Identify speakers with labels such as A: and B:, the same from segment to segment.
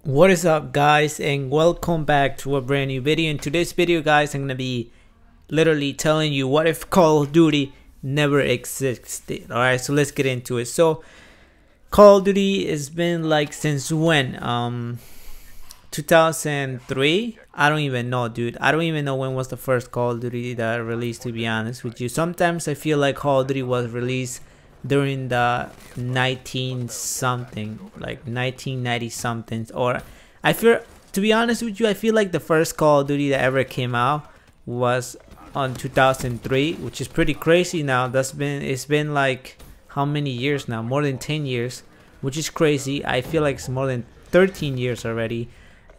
A: What is up, guys, and welcome back to a brand new video. In today's video, guys, I'm gonna be literally telling you what if Call of Duty never existed. Alright, so let's get into it. So Call of Duty has been like since when? 2003? I don't even know, dude. I don't even know when was the first Call of Duty that released, to be honest with you. Sometimes I feel like Call of Duty was released during the 19 something, like 1990 somethings, or I feel, to be honest with you, I feel like the first Call of Duty that ever came out was on 2003, which is pretty crazy. Now it's been like how many years now? More than 10 years, which is crazy. I feel like it's more than 13 years already,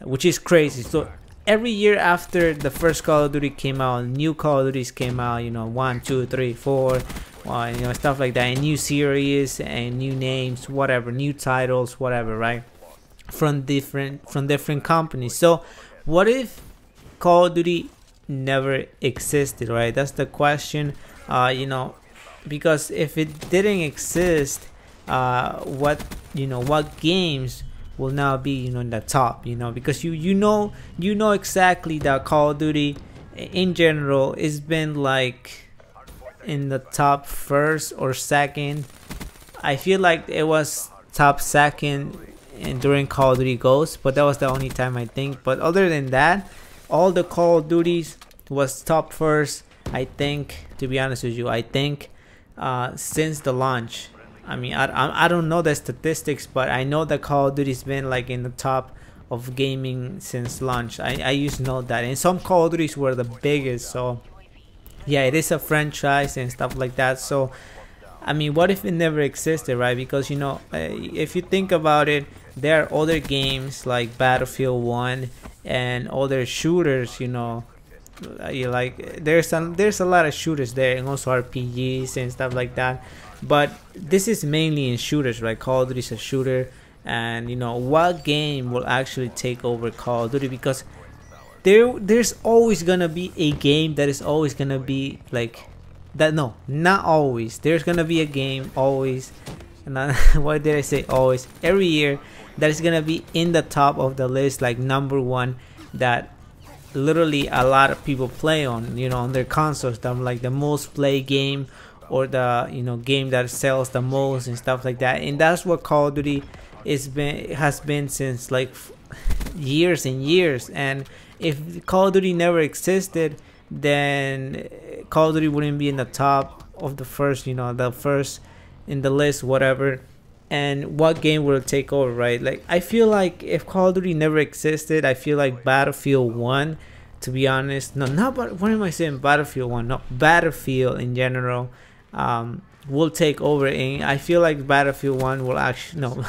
A: which is crazy. So every year after the first Call of Duty came out, new Call of Duties came out, you know, 1, 2, 3, 4, you know, stuff like that, and new series and new names, whatever, new titles, whatever, right? From different companies. So what if Call of Duty never existed, right? That's the question. You know, because if it didn't exist, what games will now be, you know, in the top, you know, because you know exactly that Call of Duty in general has been like in the top first or second. I feel like it was top second during Call of Duty Ghosts, but that was the only time, I think. But other than that, all the Call of Duties was top first, I think, to be honest with you. I think since the launch. I mean, I don't know the statistics, but I know that Call of Duty's been like in the top of gaming since launch. I used to know that, and some Call of Duties were the biggest. So yeah, it is a franchise and stuff like that. So I mean, what if it never existed, right? Because, you know, if you think about it, there are other games like Battlefield 1 and other shooters, you know, like there's a lot of shooters there, and also RPGs and stuff like that. But this is mainly in shooters, right? Call of Duty is a shooter, and you know, what game will actually take over Call of Duty? Because there's always gonna be a game that is always gonna be like that. No, not always. There's gonna be a game always, and why did I say always? Every year that is gonna be in the top of the list, like #1, that literally a lot of people play on, you know, on their consoles. Them like the most played game, or the, you know, game that sells the most and stuff like that. And that's what Call of Duty has been since like years and years. And if Call of Duty never existed, then Call of Duty wouldn't be in the top of the first, you know, the first in the list, whatever. And what game will take over, right? Like, I feel like if Call of Duty never existed, I feel like Battlefield 1, to be honest, no, not, what am I saying? Battlefield 1, no, Battlefield in general, will take over. And I feel like Battlefield 1 will actually, no,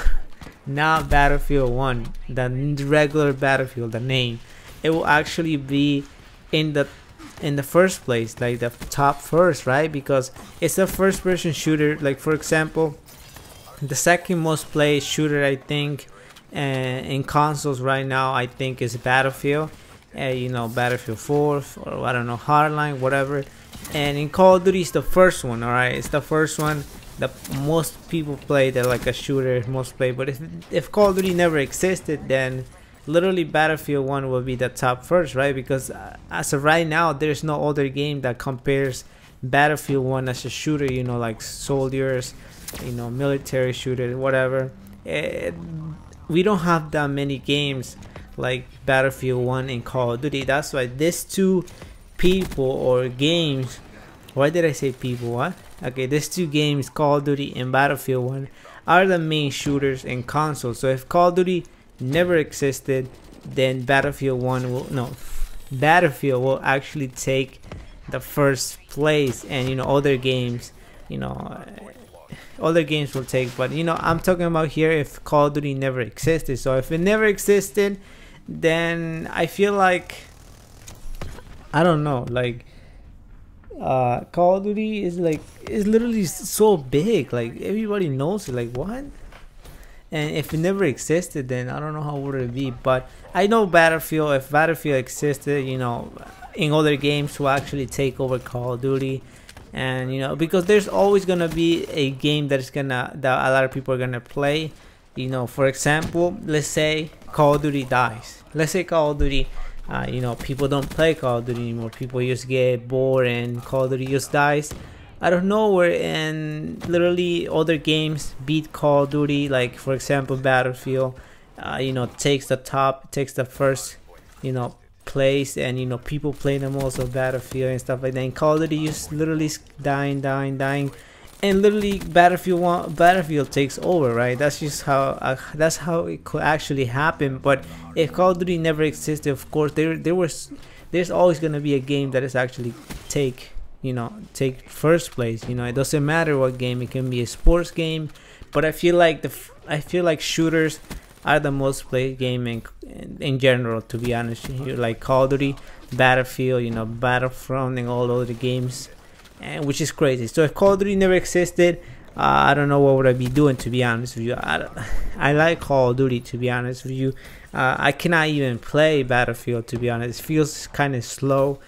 A: not Battlefield 1, the regular Battlefield, the name, it will actually be in the first place, like the top first, right? Because it's a first person shooter. Like, for example, the second most played shooter, I think, in consoles right now, I think, is Battlefield. You know, Battlefield 4, or I don't know, Hardline, whatever. And in Call of Duty, it's the first one. All right, it's the first one that most people play, that like a shooter most play. But if Call of Duty never existed, then literally Battlefield 1 will be the top first, right? Because as of right now, there's no other game that compares Battlefield 1 as a shooter, you know, like soldiers, you know, military shooter, whatever. We don't have that many games like Battlefield 1 and Call of Duty. That's why these two people or games, why did I say people? What? Okay, these two games, Call of Duty and Battlefield 1, are the main shooters in consoles. So if Call of Duty never existed, then Battlefield 1 will, no, Battlefield will actually take the first place, and you know, other games, you know, other games will take. But you know, I'm talking about here if Call of Duty never existed. So if it never existed, then I feel like, I don't know, like Call of Duty is literally so big, like everybody knows it, like what? And if it never existed, then I don't know how would it be. But I know Battlefield, if Battlefield existed, you know, in other games will actually take over Call of Duty. And you know, because there's always gonna be a game that a lot of people are gonna play. You know, for example, let's say Call of Duty dies. Let's say Call of Duty, you know, people don't play Call of Duty anymore. People just get bored and Call of Duty just dies out of nowhere, and literally other games beat Call of Duty. Like for example, Battlefield, you know, takes the first, you know, place, and you know, people play the most of Battlefield and stuff like that. And Call of Duty just literally dying, and literally Battlefield takes over, right? That's just how it could actually happen. But if Call of Duty never existed, of course there's always gonna be a game that is actually take first place. You know, it doesn't matter what game. It can be a sports game, but I feel like shooters are the most played game in general, to be honest with you. Like Call of Duty, Battlefield, you know, Battlefront, and all other games, and which is crazy. So if Call of Duty never existed, I don't know what would I be doing, to be honest with you. I like Call of Duty, to be honest with you. I cannot even play Battlefield, to be honest. It feels kind of slow.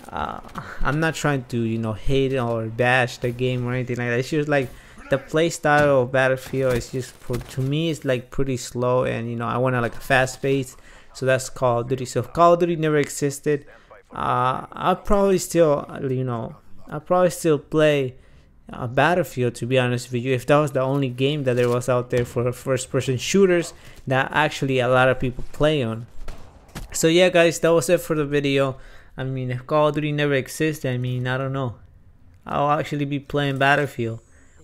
A: I'm not trying to, you know, hate or bash the game or anything like that. It's just like the play style of Battlefield is just, to me, it's like pretty slow, and you know, I want like a fast pace. So that's Call of Duty. So if Call of Duty never existed, I'll probably still, you know, play Battlefield, to be honest with you, if that was the only game that there was out there for first-person shooters that actually a lot of people play on. So yeah, guys, that was it for the video. I mean, if Call of Duty never existed, I mean, I don't know, I'll actually be playing Battlefield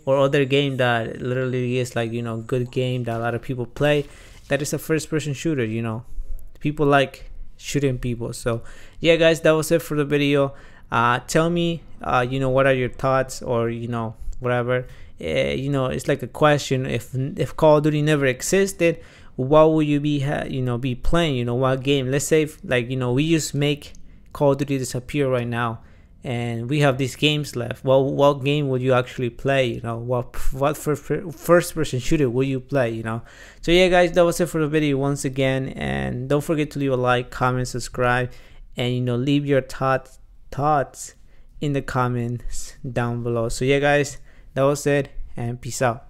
A: or other game that literally is like, you know, good game that a lot of people play, that is a first-person shooter. You know, people like shooting people. So yeah, guys, that was it for the video. Tell me, you know, what are your thoughts, or you know, whatever. You know, it's like a question. If Call of Duty never existed, what would you be playing? You know, what game? Let's say like, you know, we just make Call of Duty disappear right now, and we have these games left. Well, what game would you actually play? You know, what first-person shooter will you play? You know. So yeah, guys, that was it for the video once again, and don't forget to leave a like, comment, subscribe, and you know, leave your thoughts in the comments down below. So yeah, guys, that was it, and peace out.